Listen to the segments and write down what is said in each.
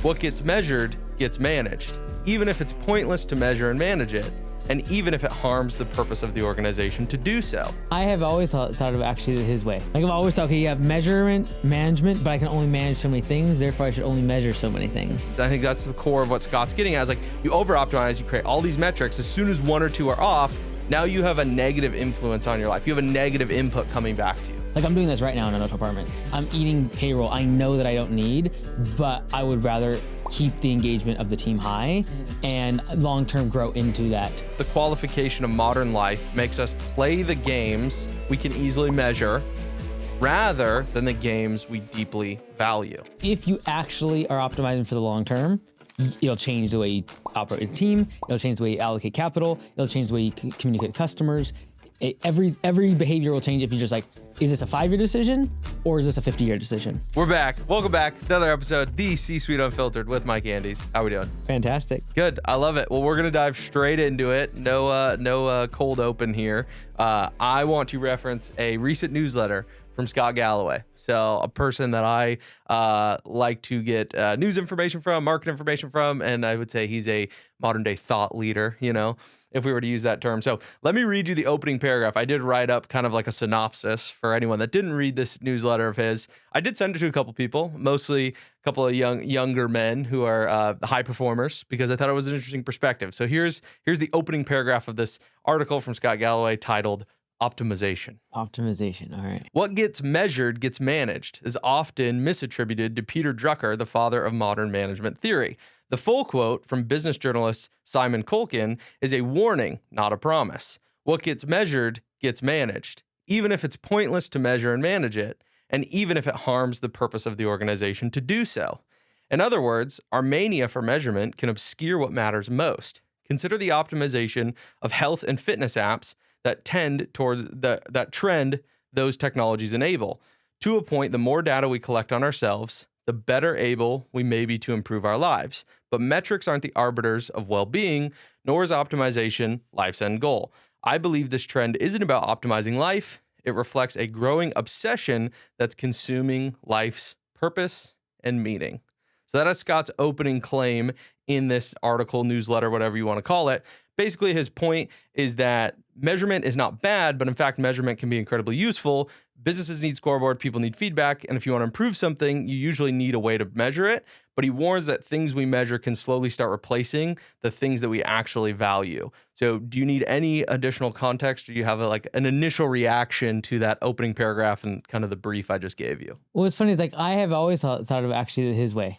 What gets measured gets managed, even if it's pointless to measure and manage it, and even if it harms the purpose of the organization to do so. I have always thought of actually his way. Like I've always thought, okay, you have measurement, management, but I can only manage so many things, therefore I should only measure so many things. I think that's the core of what Scott's getting at, is like you over-optimize, you create all these metrics. As soon as one or two are off, now you have a negative influence on your life. You have a negative input coming back to you. Like I'm doing this right now in another department. I'm eating payroll I know that I don't need, but I would rather keep the engagement of the team high and long-term grow into that. The qualification of modern life makes us play the games we can easily measure rather than the games we deeply value. If you actually are optimizing for the long term, it'll change the way you operate a team, it'll change the way you allocate capital, it'll change the way you communicate with customers. Every behavior will change if you're just like, is this a 5-year decision or is this a 50-year decision? We're back. Welcome back. Another episode, the C-Suite Unfiltered with Mike Andes. How we doing? Fantastic. Good. I love it. Well, we're gonna dive straight into it. No cold open here. I want to reference a recent newsletter from Scott Galloway. So a person that I like to get news information from, market information from, and I would say he's a modern day thought leader, if we were to use that term. So let me read you the opening paragraph. I did write up kind of like a synopsis for anyone that didn't read this newsletter of his. I did send it to a couple people, mostly a couple of younger men who are high performers, because I thought it was an interesting perspective. So here's the opening paragraph of this article from Scott Galloway titled Optimization. Optimization, all right. What gets measured gets managed is often misattributed to Peter Drucker, the father of modern management theory. The full quote from business journalist Simon Culkin is a warning, not a promise. What gets measured gets managed, even if it's pointless to measure and manage it, and even if it harms the purpose of the organization to do so. In other words, our mania for measurement can obscure what matters most. Consider the optimization of health and fitness apps that tend toward that trend those technologies enable. To a point, the more data we collect on ourselves, the better able we may be to improve our lives. But metrics aren't the arbiters of well-being, nor is optimization life's end goal. I believe this trend isn't about optimizing life. It reflects a growing obsession that's consuming life's purpose and meaning. So that is Scott's opening claim in this article, newsletter, whatever you want to call it. Basically, his point is that measurement is not bad, but in fact, measurement can be incredibly useful. Businesses need scoreboard, people need feedback, and if you want to improve something, you usually need a way to measure it. But he warns that things we measure can slowly start replacing the things that we actually value. So do you need any additional context? Do you have an initial reaction to that opening paragraph and kind of the brief I just gave you? Well, what's funny is like I have always thought of actually his way.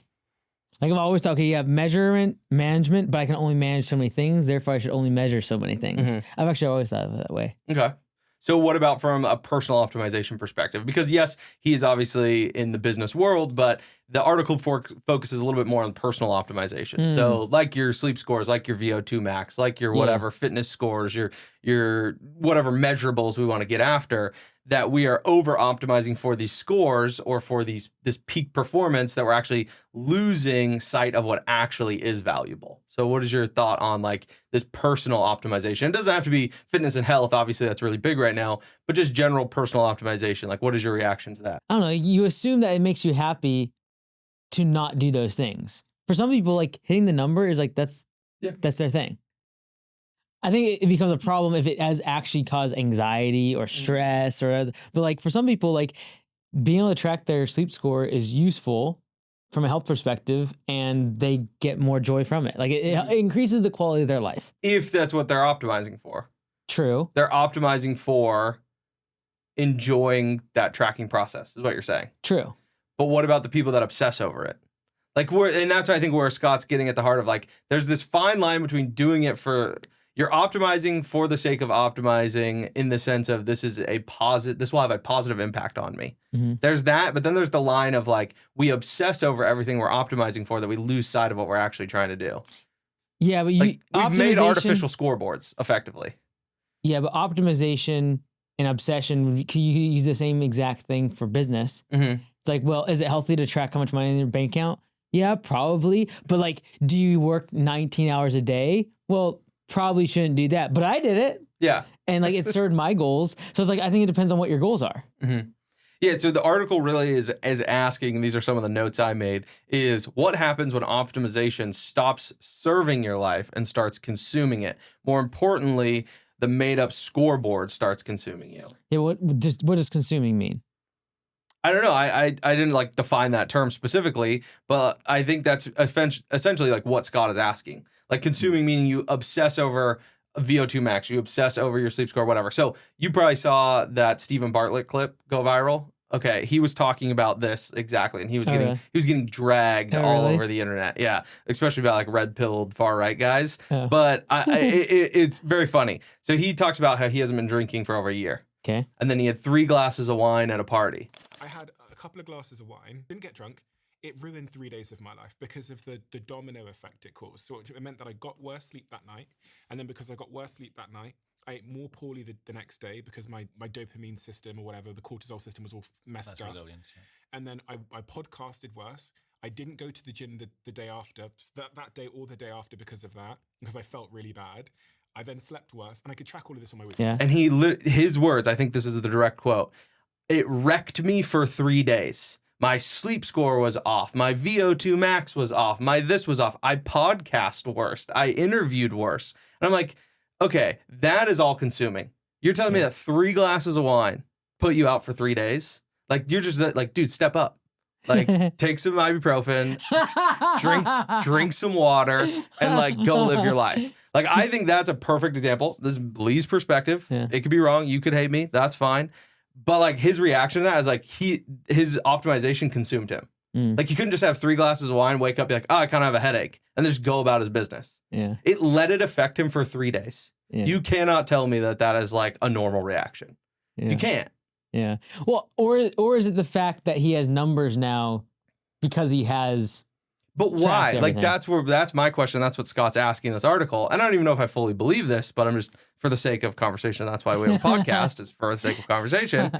Like I've always thought, okay, you have measurement, management, but I can only manage so many things, therefore I should only measure so many things. I've actually always thought of it that way. Okay. So what about from a personal optimization perspective? Because yes, he is obviously in the business world, but the article focuses a little bit more on personal optimization. So like your sleep scores, like your VO2 max, like your whatever fitness scores, your whatever measurables we want to get after, that we are over optimizing for these scores or for this peak performance that we're actually losing sight of what actually is valuable. So what is your thought on like this personal optimization? It doesn't have to be fitness and health. Obviously that's really big right now, but just general personal optimization. Like what is your reaction to that? I don't know. You assume that it makes you happy to not do those things. For some people, like hitting the number is like, that's their thing. I think it becomes a problem if it has actually caused anxiety or stress but like for some people, like being able to track their sleep score is useful from a health perspective and they get more joy from it. Like it increases the quality of their life. If that's what they're optimizing for. True. They're optimizing for enjoying that tracking process is what you're saying. True. But what about the people that obsess over it? And that's I think where Scott's getting at the heart of like, there's this fine line between doing it for, you're optimizing for the sake of optimizing in the sense of this will have a positive impact on me. There's that, but then there's the line of like, we obsess over everything we're optimizing for that we lose sight of what we're actually trying to do. Yeah, but we've made artificial scoreboards effectively. Yeah, but optimization and obsession, can you use the same exact thing for business? It's like, well, is it healthy to track how much money in your bank account? Yeah, probably. But like, do you work 19 hours a day? Well, probably shouldn't do that. But I did it. Yeah. And like, it served my goals. So it's like, I think it depends on what your goals are. Yeah, so the article really is asking, and these are some of the notes I made, is what happens when optimization stops serving your life and starts consuming it? More importantly, the made-up scoreboard starts consuming you. Yeah, what does consuming mean? I don't know. I didn't like define that term specifically, but I think that's essentially like what Scott is asking. Like consuming meaning you obsess over VO2 max, you obsess over your sleep score, whatever. So you probably saw that Stephen Bartlett clip go viral. Okay, he was talking about this exactly, and he was getting dragged all over the internet. Yeah, especially about like red pilled far right guys. Oh. But it's very funny. So he talks about how he hasn't been drinking for over a year. Okay. And then he had 3 glasses of wine at a party. I had a couple of glasses of wine, didn't get drunk. It ruined 3 days of my life because of the domino effect it caused. So it meant that I got worse sleep that night. And then because I got worse sleep that night, I ate more poorly the next day because my dopamine system or whatever, the cortisol system was all messed up. Resilience, yeah. And then I podcasted worse. I didn't go to the gym the day after, that day or the day after because of that, because I felt really bad. I then slept worse, and I could track all of this on my weekend. Yeah. And his words, I think this is the direct quote, it wrecked me for 3 days. My sleep score was off. My VO2 max was off. This was off. I podcast worse. I interviewed worse. And I'm like, okay, that is all consuming. You're telling me that 3 glasses of wine put you out for 3 days? Like, you're just like, dude, step up. Like, take some ibuprofen, drink some water, and like go live your life. Like, I think that's a perfect example. This is Lee's perspective. Yeah. It could be wrong. You could hate me. That's fine. But like his reaction to that is like his optimization consumed him. Like he couldn't just have 3 glasses of wine, wake up, be like, oh, I kind of have a headache, and just go about his business. Yeah. It let it affect him for 3 days. Yeah. You cannot tell me that is like a normal reaction. Yeah. You can't. Yeah. Well, or is it the fact that he has numbers now because he has. But why? Like that's my question. That's what Scott's asking in this article. And I don't even know if I fully believe this, but I'm just, for the sake of conversation, that's why we have a podcast, is for the sake of conversation,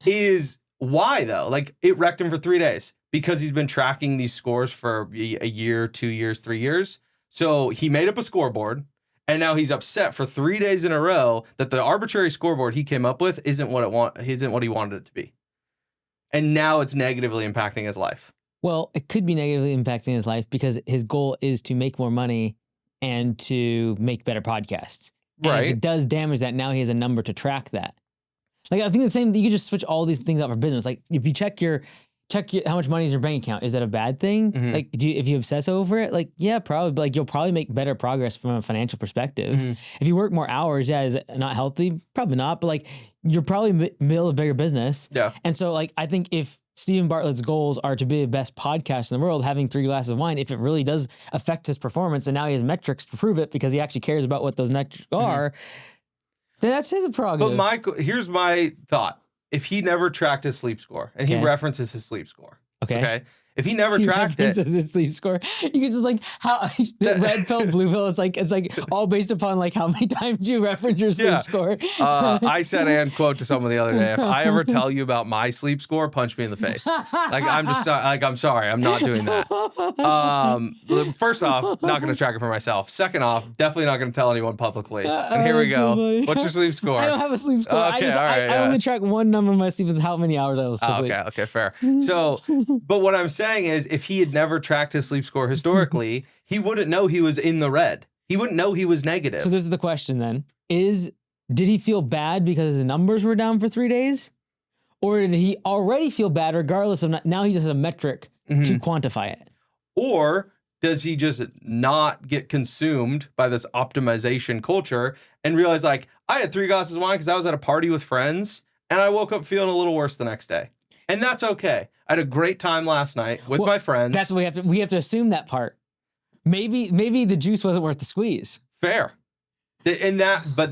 is why though? Like it wrecked him for 3 days because he's been tracking these scores for a year, 2 years, 3 years. So he made up a scoreboard, and now he's upset for 3 days in a row that the arbitrary scoreboard he came up with isn't what he wanted it to be. And now it's negatively impacting his life. Well, it could be negatively impacting his life because his goal is to make more money and to make better podcasts. And right. If it does damage that, now he has a number to track that. Like, I think the same, you could just switch all these things out for business. Like, if you check how much money is in your bank account, is that a bad thing? Mm-hmm. Like, if you obsess over it, like, yeah, probably, but like, you'll probably make better progress from a financial perspective. Mm-hmm. If you work more hours, yeah, is it not healthy? Probably not, but like, you're probably build a bigger business. Yeah. And so, like, I think if Stephen Bartlett's goals are to be the best podcast in the world, having 3 glasses of wine, if it really does affect his performance, and now he has metrics to prove it because he actually cares about what those metrics are, then that's his prerogative. But here's my thought. If he never tracked his sleep score, and he references his sleep score, okay? If he never tracked it, his sleep score, you could just like how red pill, blue pill. It's like all based upon like how many times you reference your sleep score. I said and quote to someone the other day, if I ever tell you about my sleep score, punch me in the face. Like I'm sorry, I'm not doing that. First off, not going to track it for myself. Second off, definitely not going to tell anyone publicly. And here we go. So what's your sleep score? I don't have a sleep score. Okay, I only track one number of my sleep is how many hours I was sleeping. Okay, fair. So, but what I'm saying is, if he had never tracked his sleep score historically, he wouldn't know he was in the red. He wouldn't know he was negative. So this is the question then. Did he feel bad because his numbers were down for 3 days? Or did he already feel bad regardless of now he just has a metric to quantify it? Or does he just not get consumed by this optimization culture and realize, like, I had 3 glasses of wine because I was at a party with friends and I woke up feeling a little worse the next day. And that's okay. I had a great time last night with my friends. That's what we have to assume that part. Maybe the juice wasn't worth the squeeze. Fair. But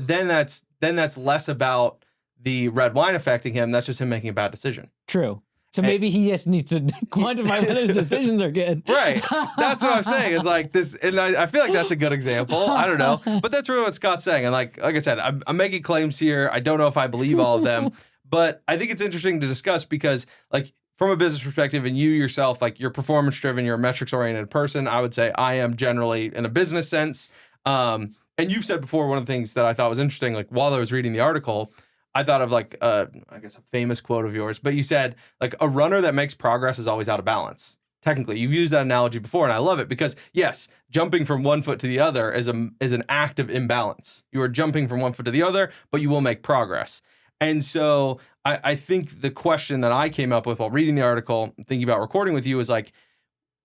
then that's less about the red wine affecting him. That's just him making a bad decision. True. So maybe he just needs to quantify whether his decisions are good. Right. That's what I'm saying. It's like this, and I feel like that's a good example. I don't know, but that's really what Scott's saying. And like I said, I'm making claims here. I don't know if I believe all of them. But I think it's interesting to discuss because, like, from a business perspective, and you yourself, like, you're performance driven, you're a metrics oriented person. I would say I am generally in a business sense. And you've said before, one of the things that I thought was interesting, like while I was reading the article, I thought of like I guess a famous quote of yours, but you said like a runner that makes progress is always out of balance. Technically, you've used that analogy before, and I love it because yes, jumping from one foot to the other is an act of imbalance. You are jumping from one foot to the other, but you will make progress. And so I think the question that I came up with while reading the article, thinking about recording with you, is like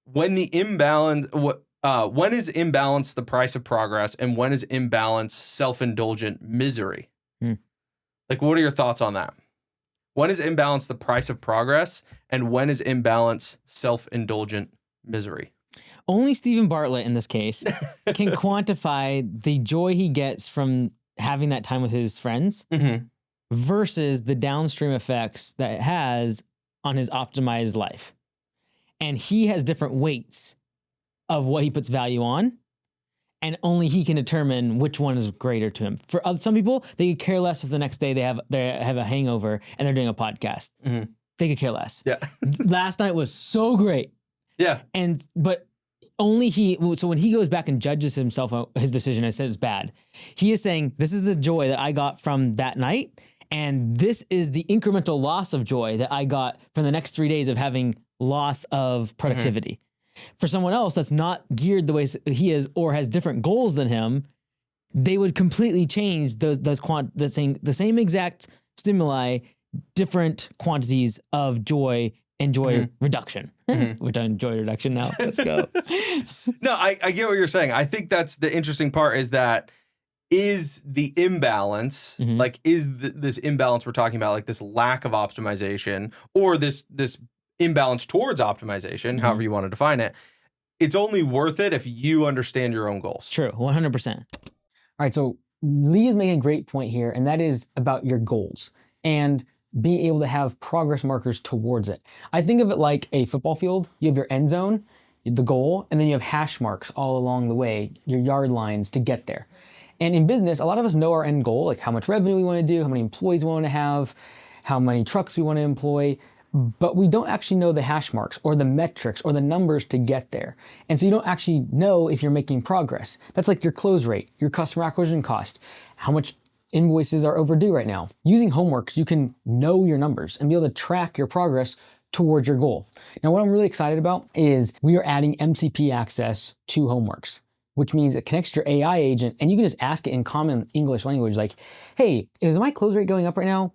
when is imbalance the price of progress, and when is imbalance self-indulgent misery? Like, what are your thoughts on that? When is imbalance the price of progress, and when is imbalance self-indulgent misery? Only Stephen Bartlett in this case can quantify the joy he gets from having that time with his friends versus the downstream effects that it has on his optimized life. And he has different weights of what he puts value on, and only he can determine which one is greater to him. For some people, they could care less if the next day they have a hangover and they're doing a podcast. They could care less. Yeah. Last night was so great. Yeah. But only he. So when he goes back and judges himself his decision and says it's bad, he is saying this is the joy that I got from that night, and this is the incremental loss of joy that I got from the next 3 days of having loss of productivity. For someone else that's not geared the way he is or has different goals than him, they would completely change the same exact stimuli, different quantities of joy and joy reduction. We're done joy reduction now. Let's go. No, I get what you're saying. I think that's the interesting part, is that is the imbalance, like is this imbalance we're talking about, like this lack of optimization, or this imbalance towards optimization, however you want to define it, it's only worth it if you understand your own goals. True, 100%. All right, so Lee is making a great point here, and that is about your goals and being able to have progress markers towards it. I think of it like a football field. You have your end zone, the goal, and then you have hash marks all along the way, your yard lines to get there. And in business, a lot of us know our end goal, like how much revenue we want to do, how many employees we want to have, how many trucks we want to employ, but we don't actually know the hash marks or the metrics or the numbers to get there. And so you don't actually know if you're making progress. That's like your close rate, your customer acquisition cost, how much invoices are overdue right now. Using Homeworks, you can know your numbers and be able to track your progress towards your goal. Now, what I'm really excited about is we are adding MCP access to Homeworks, which means it connects to your AI agent, and you can just ask it in common English language, like, hey, is my close rate going up right now?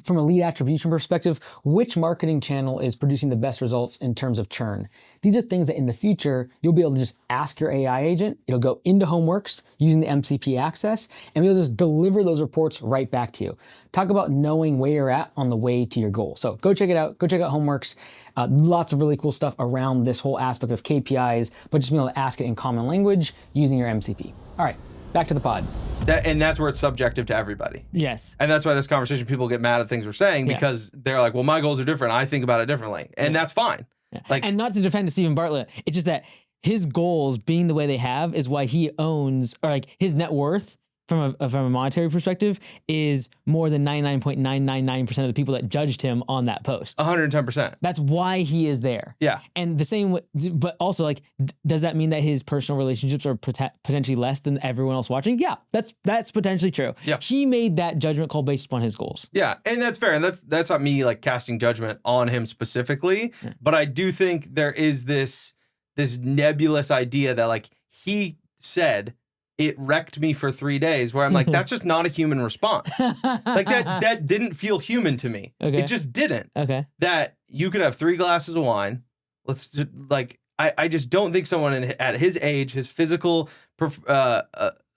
From a lead attribution perspective, which marketing channel is producing the best results in terms of churn? These are things that in the future, you'll be able to just ask your AI agent. It'll go into Homeworks using the MCP access, and we'll just deliver those reports right back to you. Talk about knowing where you're at on the way to your goal. So go check it out. Go check out Homeworks. Lots of really cool stuff around this whole aspect of KPIs, but just being able to ask it in common language using your MCP. All right, back to the pod. And that's where it's subjective to everybody. Yes. And that's why this conversation, people get mad at things we're saying, because they're like, well, my goals are different. I think about it differently. And that's fine. Yeah. Like, and not to defend Stephen Bartlett, it's just that his goals being the way they have is why he owns, or like his net worth from a monetary perspective is more than 99.999% of the people that judged him on that post. 110%. That's why he is there. Yeah. And the same, but also like, does that mean that his personal relationships are potentially less than everyone else watching? Yeah, that's potentially true. Yeah. He made that judgment call based upon his goals. Yeah, and that's fair. And that's not me like casting judgment on him specifically, but I do think there is this nebulous idea that like he said, it wrecked me for 3 days, where I'm like, that's just not a human response. Like that didn't feel human to me. Okay. It just didn't. Okay. That you could have 3 glasses of wine. Let's just, like, I just don't think someone at his age, his physical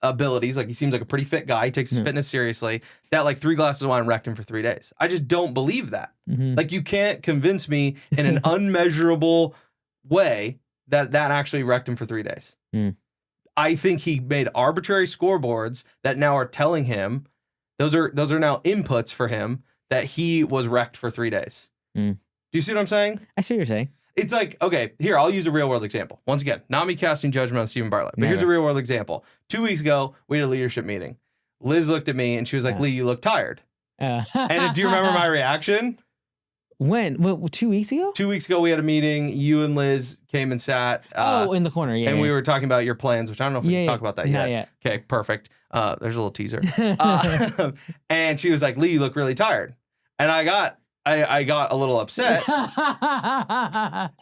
abilities, like he seems like a pretty fit guy, he takes his fitness seriously, that like 3 glasses of wine wrecked him for 3 days. I just don't believe that. Like you can't convince me in an unmeasurable way that actually wrecked him for 3 days. I think he made arbitrary scoreboards that now are telling him, those are now inputs for him, that he was wrecked for 3 days. Do you see what I'm saying? I see what you're saying. It's like, okay, here, I'll use a real world example. Once again, not me casting judgment on Stephen Bartlett, but here's a real world example. 2 weeks ago, we had a leadership meeting. Liz looked at me and she was like, Lee, you look tired. And do you remember my reaction? When? What, 2 weeks ago? 2 weeks ago, we had a meeting. You and Liz came and sat. In the corner, yeah. And yeah. we were talking about your plans, which I don't know if we can talk about that not yet. yet. Okay, perfect. There's a little teaser. And she was like, Lee, you look really tired. And I got a little upset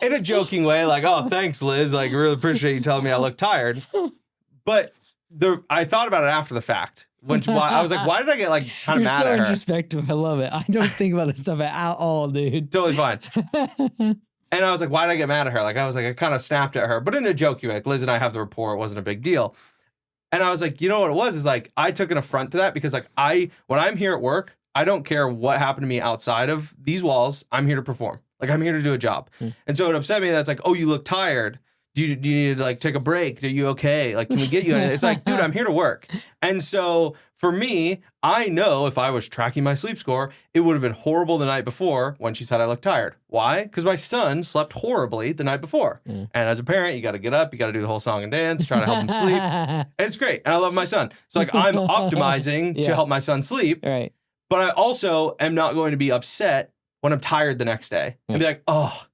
in a joking way, like, oh, thanks, Liz. Like, really appreciate you telling me I look tired. But I thought about it after the fact. I was like, why did I get like kind of mad at her? You're so introspective. I love it. I don't think about this stuff at all, dude. Totally fine. And I was like, why did I get mad at her? Like, I kind of snapped at her, but in a joking way. Like, Liz and I have the rapport. It wasn't a big deal. And I was like, you know what it was? Is like, I took an affront to that because like when I'm here at work, I don't care what happened to me outside of these walls. I'm here to perform. Like, I'm here to do a job. And so it upset me that's like, oh, you look tired. Do you need to like take a break? Are you okay? Like, can we get you? It's like, dude, I'm here to work. And so for me, I know if I was tracking my sleep score, it would have been horrible the night before when she said I looked tired. Why? Because my son slept horribly the night before. And as a parent, you got to get up, you got to do the whole song and dance, try to help him sleep. And it's great. And I love my son. So like, I'm optimizing to help my son sleep. Right. But I also am not going to be upset when I'm tired the next day and be like, oh,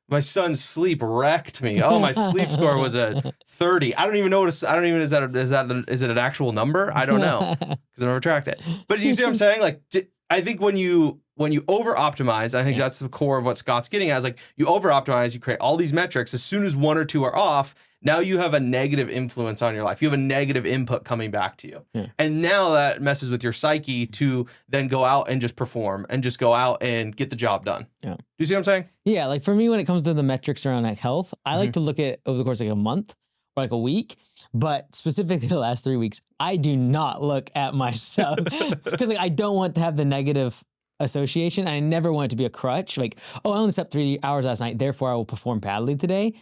my son's sleep wrecked me. Oh, my sleep score was a 30. I don't even know is it an actual number? I don't know because I never tracked it. But you see what I'm saying? Like, I think when you over optimize, I think that's the core of what Scott's getting at. Is like, you over optimize, you create all these metrics. As soon as one or two are off, now you have a negative influence on your life. You have a negative input coming back to you. And now that messes with your psyche to then go out and just perform and just go out and get the job done. Do you see what I'm saying? Yeah, like for me, when it comes to the metrics around like health, I like to look at over the course of like a month or like a week. But specifically the last 3 weeks, I do not look at my stuff because like I don't want to have the negative association. I never want it to be a crutch. Like, oh, I only slept 3 hours last night, therefore I will perform badly today.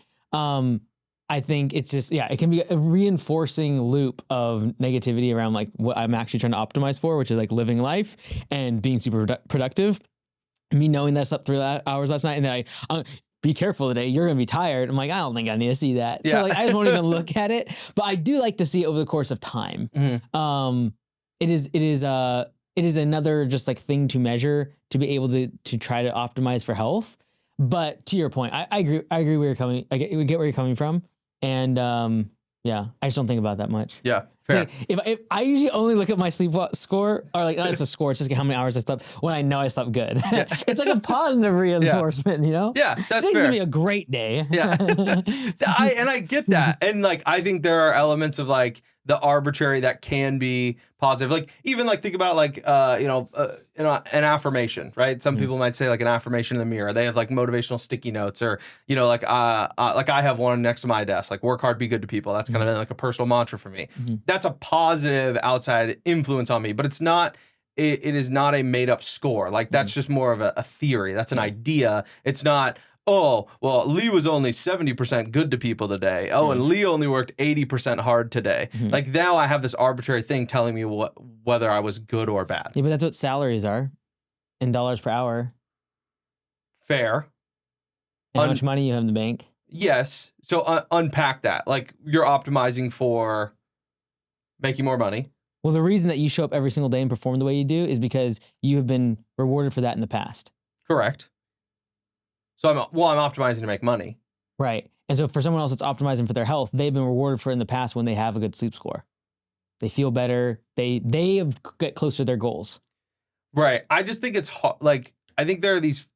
I think it's just, it can be a reinforcing loop of negativity around like what I'm actually trying to optimize for, which is like living life and being super productive. Me knowing that I slept 3 hours last night and then I be careful today, you're gonna be tired. I'm like, I don't think I need to see that. So like, I just won't even look at it. But I do like to see it over the course of time. It is another just like thing to measure to be able to try to optimize for health. But to your point, I agree where you're coming. I get where you're coming from. And I just don't think about that much. Yeah, fair. Like, if I usually only look at my sleep score, or like, it's a score, it's just how many hours I slept when I know I slept good. It's like a positive reinforcement, you know? Yeah, that's fair. It's gonna be a great day. Yeah. I get that. And like, I think there are elements of like the arbitrary that can be positive. Like, even like, think about like, an affirmation, right? Some people might say like an affirmation in the mirror. They have like motivational sticky notes, or, like I have one next to my desk, like, work hard, be good to people. That's kind of like a personal mantra for me. That's a positive outside influence on me, but it's not, it is not a made up score. Like, that's just more of a theory. That's an idea. It's not, oh, well, Lee was only 70% good to people today. Oh, and Lee only worked 80% hard today. Like, now I have this arbitrary thing telling me whether I was good or bad. Yeah, but that's what salaries are in dollars per hour. Fair. And how much money you have in the bank. Yes. So unpack that. Like, you're optimizing for making more money. Well, the reason that you show up every single day and perform the way you do is because you have been rewarded for that in the past. Correct. So I'm optimizing to make money. Right. And so for someone else that's optimizing for their health, they've been rewarded for it in the past when they have a good sleep score. They feel better. They get closer to their goals. Right. I just think it's like, I think there are these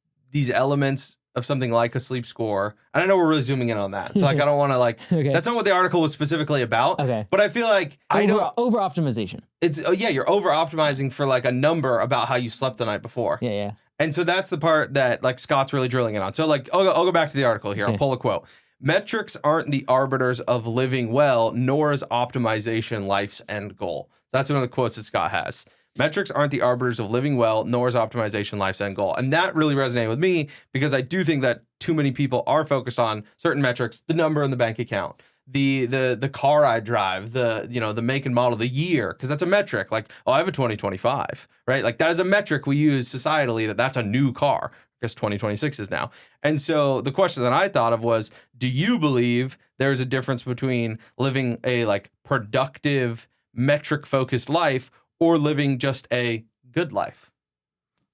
elements of something like a sleep score. And I know we're really zooming in on that. So like, I don't want to like, that's not what the article was specifically about. Okay. But I feel like over optimization. It's, you're over optimizing for like a number about how you slept the night before. Yeah. And so that's the part that like Scott's really drilling in on. So like, I'll go back to the article here. I'll pull a quote. Metrics aren't the arbiters of living well, nor is optimization life's end goal. So that's one of the quotes that Scott has. Metrics aren't the arbiters of living well, nor is optimization life's end goal. And that really resonated with me because I do think that too many people are focused on certain metrics, the number in the bank account, the car I drive, the make and model, the year, because that's a metric. Like, oh, I have a 2025, right? Like, that is a metric we use societally, that's a new car. I guess 2026 is now. And so the question that I thought of was, do you believe there's a difference between living a like productive, metric focused life or living just a good life?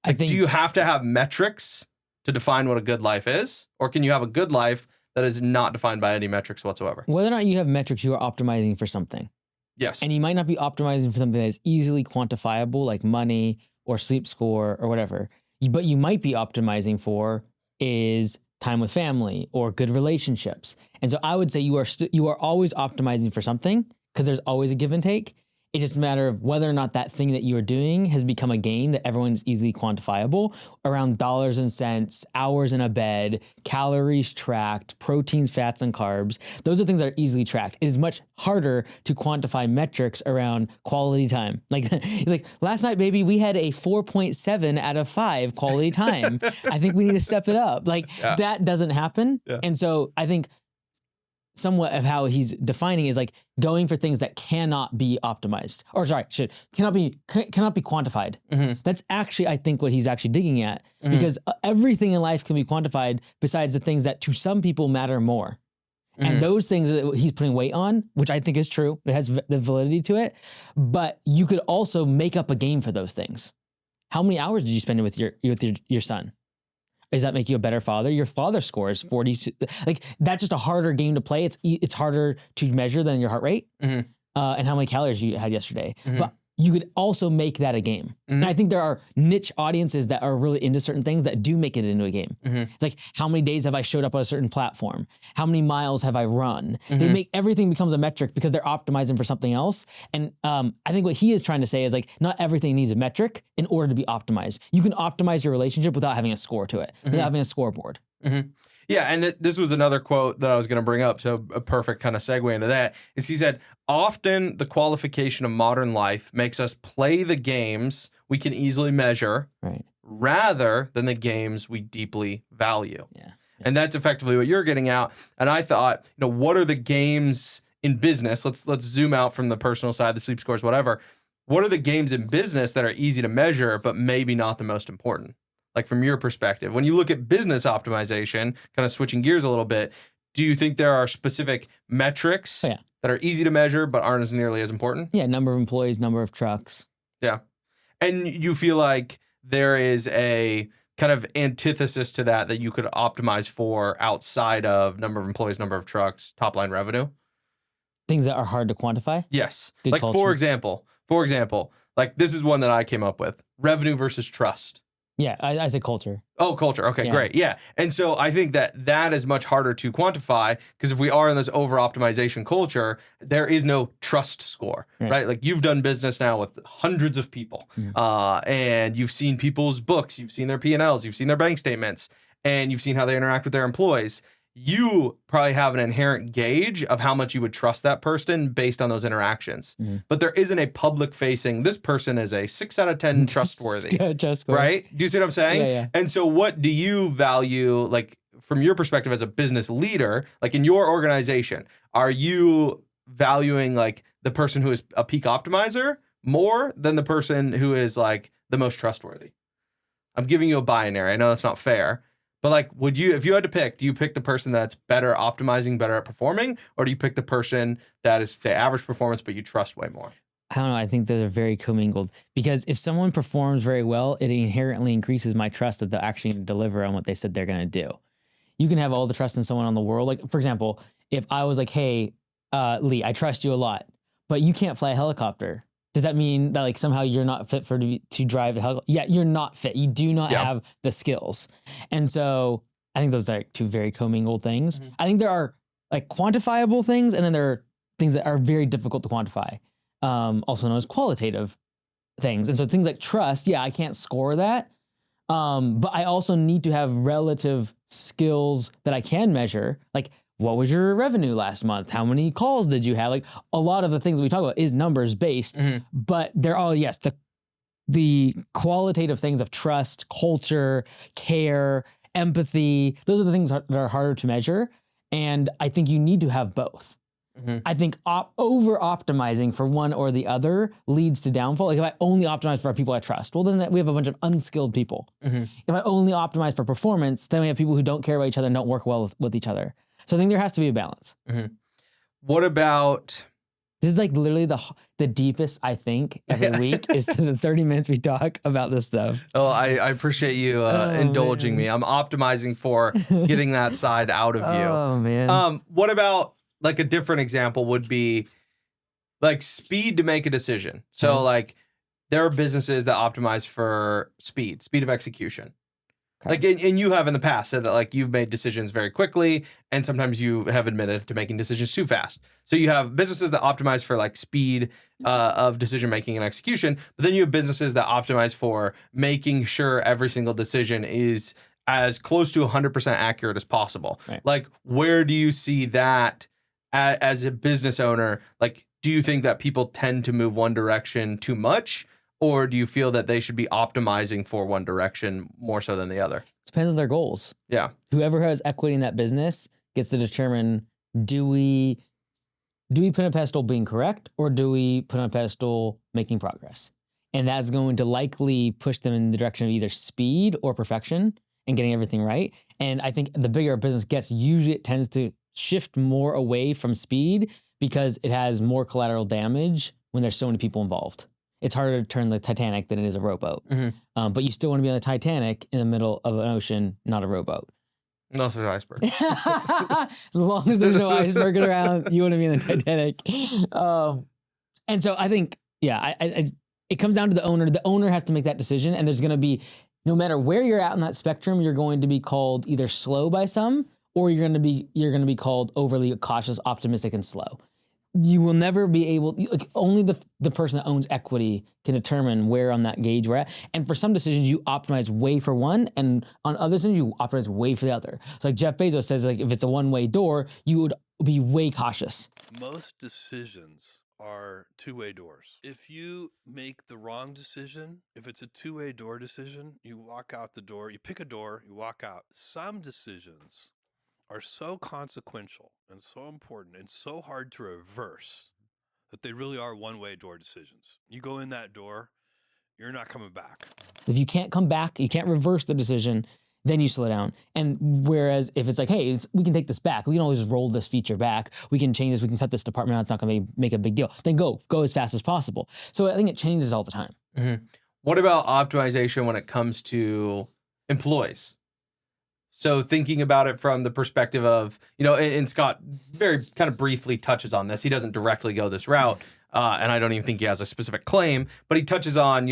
Like, do you have to have metrics to define what a good life is? Or can you have a good life that is not defined by any metrics whatsoever? Whether or not you have metrics, you are optimizing for something. Yes. And you might not be optimizing for something that's easily quantifiable, like money or sleep score or whatever. But you might be optimizing for is time with family or good relationships. And so I would say you are always optimizing for something, because there's always a give and take. It's just a matter of whether or not that thing that you are doing has become a game that everyone's easily quantifiable around dollars and cents, hours in a bed, calories tracked, proteins, fats, and carbs. Those are things that are easily tracked. It is much harder to quantify metrics around quality time. Like, it's like, last night, baby, we had a 4.7 out of 5 quality time. I think we need to step it up. Like, that doesn't happen. Yeah. And so I think somewhat of how he's defining is like going for things that cannot be optimized, or sorry, cannot be quantified. That's actually, I think, what he's actually digging at, because everything in life can be quantified besides the things that to some people matter more. And those things that he's putting weight on, which I think is true, it has the validity to it, but you could also make up a game for those things. How many hours did you spend with your son? Does that make you a better father? Your father scores 40. Like, that's just a harder game to play. It's harder to measure than your heart rate and how many calories you had yesterday. But you could also make that a game. And I think there are niche audiences that are really into certain things that do make it into a game. It's like, how many days have I showed up on a certain platform? How many miles have I run? They make everything becomes a metric because they're optimizing for something else. And I think what he is trying to say is like, not everything needs a metric in order to be optimized. You can optimize your relationship without having a score to it, without having a scoreboard. Yeah, and this was another quote that I was going to bring up, so a perfect kind of segue into that, is he said, often the qualification of modern life makes us play the games we can easily measure, right, rather than the games we deeply value. Yeah. And that's effectively what you're getting at. And I thought, what are the games in business? Let's zoom out from the personal side, the sleep scores, whatever. What are the games in business that are easy to measure, but maybe not the most important? Like, from your perspective, when you look at business optimization, kind of switching gears a little bit, do you think there are specific metrics that are easy to measure but aren't as nearly as important? Yeah, number of employees, number of trucks. Yeah. And you feel like there is a kind of antithesis to that you could optimize for outside of number of employees, number of trucks, top line revenue? Things that are hard to quantify? Yes. Good like, culture. for example, like, this is one that I came up with: revenue versus trust. Yeah, I say culture. Oh, culture. Okay, great. Yeah. And so I think that is much harder to quantify, because if we are in this over-optimization culture, there is no trust score, right? Like, you've done business now with hundreds of people, and you've seen people's books, you've seen their P&Ls, you've seen their bank statements, and you've seen how they interact with their employees. You probably have an inherent gauge of how much you would trust that person based on those interactions. But there isn't a public facing, this person is a 6 out of 10 trustworthy, right? Do you see what I'm saying? Yeah. And so what do you value, like, from your perspective as a business leader, like in your organization, are you valuing like the person who is a peak optimizer more than the person who is like the most trustworthy? I'm giving you a binary. I know that's not fair. But like, if you had to pick, do you pick the person that's better optimizing, better at performing, or do you pick the person that is, say, average performance, but you trust way more? I don't know. I think those are very commingled, because if someone performs very well, it inherently increases my trust that they're actually going to deliver on what they said they're going to do. You can have all the trust in someone on the world. Like, for example, if I was like, hey, Lee, I trust you a lot, but you can't fly a helicopter. Does that mean that like somehow you're not fit to drive a helicopter? Yeah, you're not fit. You do not have the skills. And so I think those are like two very commingled things. I think there are like quantifiable things, and then there are things that are very difficult to quantify, also known as qualitative things. And so things like trust, I can't score that. But I also need to have relative skills that I can measure. Like, what was your revenue last month? How many calls did you have? Like, a lot of the things we talk about is numbers based, but they're all, the qualitative things of trust, culture, care, empathy. Those are the things that are harder to measure. And I think you need to have both. I think over optimizing for one or the other leads to downfall. Like, if I only optimize for our people I trust, well, then we have a bunch of unskilled people. If I only optimize for performance, then we have people who don't care about each other and don't work well with each other. So I think there has to be a balance. What about This is like literally the deepest I think every week is for the 30 minutes we talk about this stuff. Oh, I appreciate you indulging me. I'm optimizing for getting that side out of you. Oh man. What about like a different example would be like speed to make a decision. So like there are businesses that optimize for speed of execution. Okay. Like, and you have in the past said that like you've made decisions very quickly, and sometimes you have admitted to making decisions too fast. So you have businesses that optimize for like speed of decision making and execution, but then you have businesses that optimize for making sure every single decision is as close to 100% accurate as possible. Right. Like, where do you see that as a business owner? Like, do you think that people tend to move one direction too much? Or do you feel that they should be optimizing for one direction more so than the other? Depends on their goals. Yeah. Whoever has equity in that business gets to determine, do we put on a pedestal being correct, or do we put on a pedestal making progress? And that's going to likely push them in the direction of either speed or perfection and getting everything right. And I think the bigger a business gets, usually it tends to shift more away from speed because it has more collateral damage when there's so many people involved. It's harder to turn the Titanic than it is a rowboat. But you still want to be on the Titanic in the middle of an ocean, not a rowboat. No, it's an iceberg. As long as there's no iceberg around, you want to be in the Titanic. And so I think, yeah, it comes down to the owner. The owner has to make that decision, and there's going to be, no matter where you're at on that spectrum, you're going to be called either slow by some, or you're going to be called overly cautious, optimistic, and slow. You will never be able, like, only the person that owns equity can determine where on that gauge we're at. And for some decisions, you optimize way for one, and on other decisions, you optimize way for the other. So like Jeff Bezos says, like if it's a one-way door, you would be way cautious. Most decisions are two-way doors. If you make the wrong decision, if it's a two-way door decision, you walk out the door, you pick a door, you walk out. Some decisions are so consequential and so important and so hard to reverse that they really are one-way door decisions. You go in that door, you're not coming back. If you can't come back, you can't reverse the decision, then you slow down. And whereas if it's like, hey, we can take this back. We can always just roll this feature back. We can change this. We can cut this department out. It's not going to make a big deal. Then go as fast as possible. So I think it changes all the time. What about optimization when it comes to employees? So thinking about it from the perspective of, and Scott very kind of briefly touches on this. He doesn't directly go this route, and I don't even think he has a specific claim, but he touches on,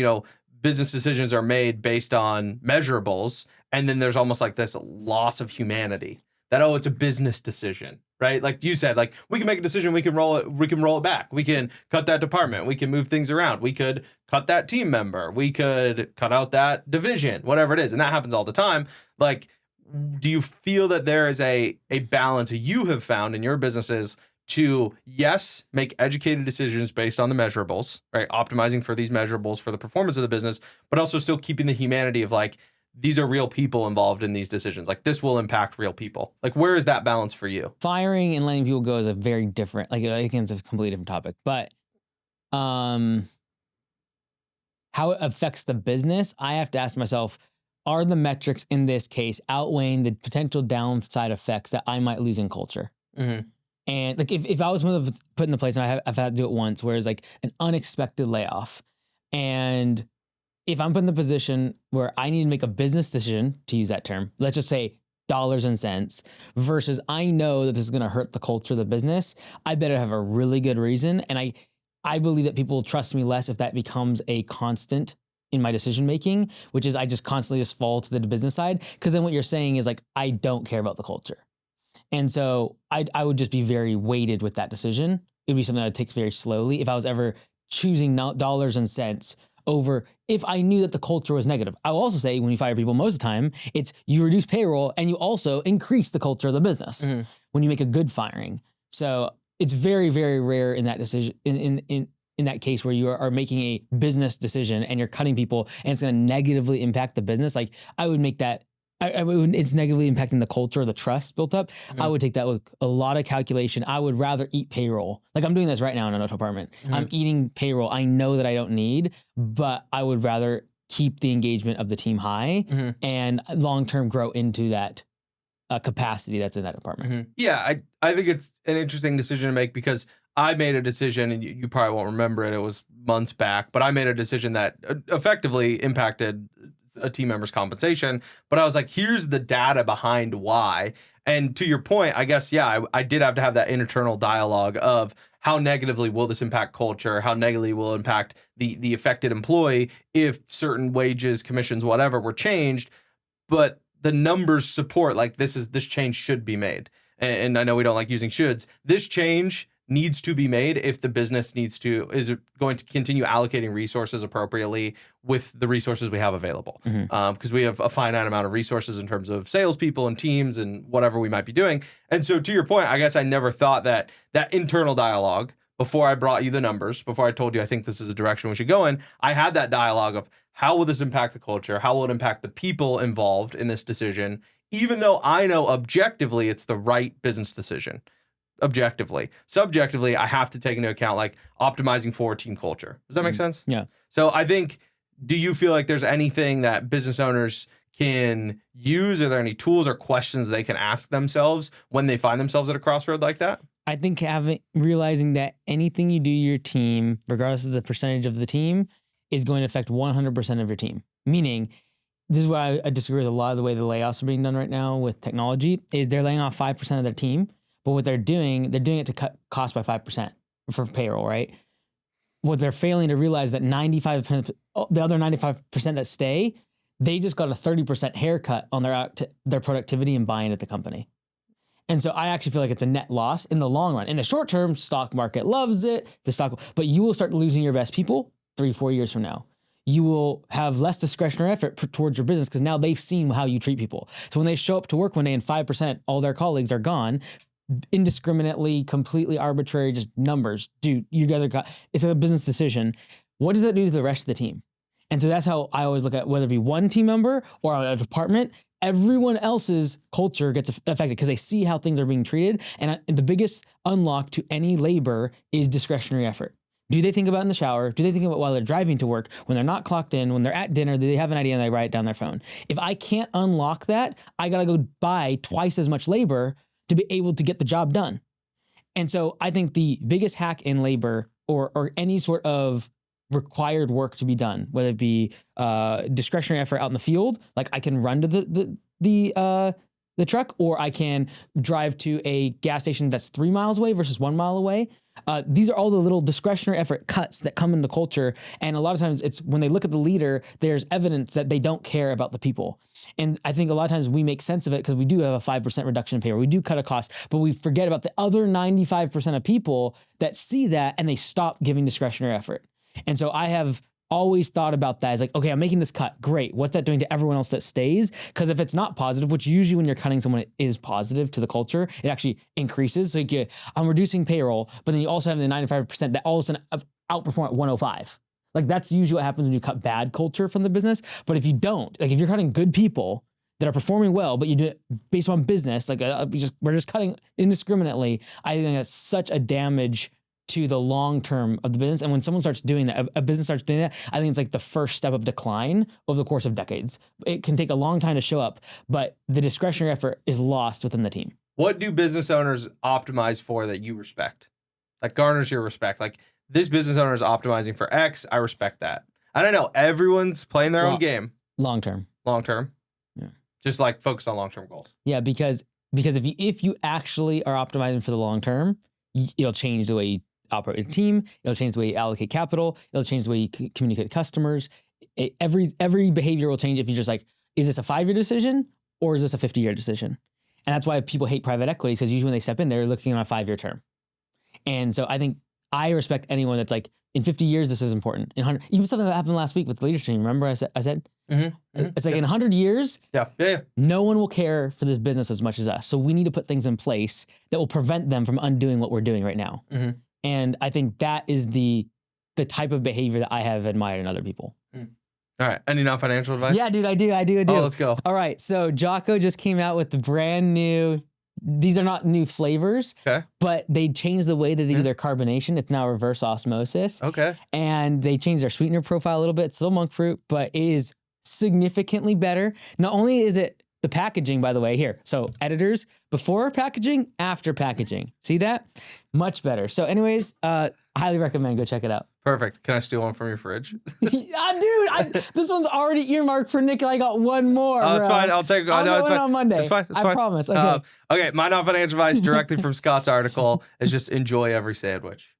business decisions are made based on measurables, and then there's almost like this loss of humanity that, it's a business decision, right? Like you said, like we can make a decision, we can roll it back. We can cut that department, we can move things around, we could cut that team member, we could cut out that division, whatever it is. And that happens all the time. Like, do you feel that there is a balance you have found in your businesses to, yes, make educated decisions based on the measurables, right? Optimizing for these measurables for the performance of the business, but also still keeping the humanity of like, these are real people involved in these decisions. Like this will impact real people. Like where is that balance for you? Firing and letting people go is a very different, like I think it's a completely different topic, but how it affects the business, I have to ask myself, are the metrics in this case outweighing the potential downside effects that I might lose in culture? And like if I was put in the place, and I've had to do it once, where it's like an unexpected layoff, and if I'm put in the position where I need to make a business decision, to use that term, let's just say dollars and cents, versus I know that this is going to hurt the culture of the business, I better have a really good reason. And I believe that people will trust me less if that becomes a constant in my decision making, which is I just constantly just fall to the business side, because then what you're saying is like, I don't care about the culture. And so I would just be very weighted with that decision. It would be something I would take very slowly if I was ever choosing dollars and cents over if I knew that the culture was negative. I will also say when you fire people, most of the time, it's you reduce payroll and you also increase the culture of the business when you make a good firing. So it's very, very rare in that decision, in that case where you are making a business decision and you're cutting people and it's going to negatively impact the business. Like I would make that, it's negatively impacting the culture, the trust built up. I would take that with a lot of calculation. I would rather eat payroll. Like I'm doing this right now in another department. I'm eating payroll. I know that I don't need, but I would rather keep the engagement of the team high and long-term grow into that capacity that's in that department. Yeah, I think it's an interesting decision to make because I made a decision, and you probably won't remember it. It was months back, but I made a decision that effectively impacted a team member's compensation. But I was like, here's the data behind why. And to your point, I guess, yeah, I did have to have that internal dialogue of how negatively will this impact culture? How negatively will it impact the affected employee if certain wages, commissions, whatever were changed? But the numbers support like this change should be made. And I know we don't like using shoulds. This change needs to be made if the business is going to continue allocating resources appropriately with the resources we have available. Because we have a finite amount of resources in terms of salespeople and teams and whatever we might be doing. And so to your point, I guess I never thought that internal dialogue before I brought you the numbers, before I told you I think this is the direction we should go in, I had that dialogue of how will this impact the culture? How will it impact the people involved in this decision? Even though I know objectively it's the right business decision. Objectively. Subjectively, I have to take into account like optimizing for team culture. Does that make sense? Yeah. So I think, do you feel like there's anything that business owners can use? Are there any tools or questions they can ask themselves when they find themselves at a crossroad like that? I think realizing that anything you do to your team, regardless of the percentage of the team, is going to affect 100% of your team. Meaning, this is why I disagree with a lot of the way the layoffs are being done right now with technology, is they're laying off 5% of their team, but what they're doing it to cut costs by 5% for payroll, right? What they're failing to realize that 95%, the other 95% that stay, they just got a 30% haircut on their productivity and buying at the company. And so I actually feel like it's a net loss in the long run. In the short term, stock market loves it, but you will start losing your best people 3-4 years from now. You will have less discretionary effort towards your business because now they've seen how you treat people. So when they show up to work one day and 5%, all their colleagues are gone, indiscriminately, completely arbitrary, just numbers. Dude, you guys it's a business decision. What does that do to the rest of the team? And so that's how I always look at whether it be one team member or a department, everyone else's culture gets affected because they see how things are being treated. And the biggest unlock to any labor is discretionary effort. Do they think about it in the shower? Do they think about it while they're driving to work? When they're not clocked in, when they're at dinner, do they have an idea and they write it down their phone? If I can't unlock that, I gotta go buy twice as much labor to be able to get the job done. And so I think the biggest hack in labor or any sort of required work to be done, whether it be discretionary effort out in the field, like I can run to the truck, or I can drive to a gas station that's 3 miles away versus 1 mile away. These are all the little discretionary effort cuts that come into culture. And a lot of times it's when they look at the leader, there's evidence that they don't care about the people. And I think a lot of times we make sense of it because we do have a 5% reduction in payroll. We do cut a cost, but we forget about the other 95% of people that see that and they stop giving discretionary effort. And so I have always thought about that as like, okay, I'm making this cut. Great. What's that doing to everyone else that stays? Because if it's not positive, which usually when you're cutting someone, it is positive to the culture, it actually increases. So I'm reducing payroll, but then you also have the 95% that all of a sudden outperform at 105. Like that's usually what happens when you cut bad culture from the business. But if you don't, like if you're cutting good people that are performing well, but you do it based on business, like we're just cutting indiscriminately, I think that's such a damage to the long term of the business. And when someone starts doing that, a business starts doing that, I think it's like the first step of decline over the course of decades. It can take a long time to show up, but the discretionary effort is lost within the team. What do business owners optimize for that you respect? Like garners your respect. Like this business owner is optimizing for X. I respect that. I don't know. Everyone's playing their own game. Long term. Long term. Yeah. Just like focused on long term goals. Yeah, because if you actually are optimizing for the long term, it'll change the way you operate a team. It'll change the way you allocate capital. It'll change the way you communicate with customers. Every behavior will change if you're just like, is this a 5-year decision or is this a 50-year decision? And that's why people hate private equity, because usually when they step in, they're looking on a 5-year term. And so I think I respect anyone that's like, in 50 years, this is important. In 100, even something that happened last week with the leadership team. Remember I said? It's like in 100 years, no one will care for this business as much as us. So we need to put things in place that will prevent them from undoing what we're doing right now. And I think that is the type of behavior that I have admired in other people. All right. Any non-financial advice? Yeah, dude, I do. Oh, let's go. All right. So Jocko just came out with the brand new, these are not new flavors, but they changed the way that they do their carbonation. It's now reverse osmosis. Okay. And they changed their sweetener profile a little bit. It's still monk fruit, but it is significantly better. Not only is it The packaging, by the way, here. So editors, before packaging, after packaging. See that? Much better. So anyways, highly recommend. Go check it out. Perfect. Can I steal one from your fridge? Dude, this one's already earmarked for Nick, and I got one more. Oh, it's bro. fine. I'll take. I'll No, go it's in fine. on Monday. It's fine. It's I fine. promise. Okay. Okay. My non-financial advice directly from Scott's article is just enjoy every sandwich.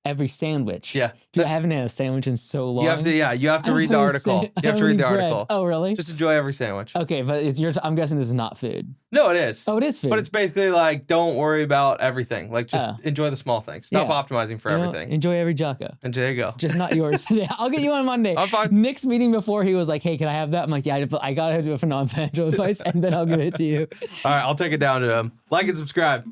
Every sandwich. Yeah. Dude, I haven't had a sandwich in so long. You have to. Yeah. You have to I read the don't article. understand. You have to read the I don't eat bread. article. Oh, really? Just enjoy every sandwich. Okay, but I'm guessing this is not food. No, it is. Oh, it is food. But it's basically like, don't worry about everything. Like, just Oh. enjoy the small things. Stop Yeah. optimizing for You know, everything. enjoy every Jocko. And there you go. Just not yours today. I'll get you on Monday. I'm fine. Nick's meeting before, he was like, hey, can I have that? I'm like, yeah, I gotta do it for non-financial advice, and then I'll give it to you. All right, I'll take it down to him. Like and subscribe.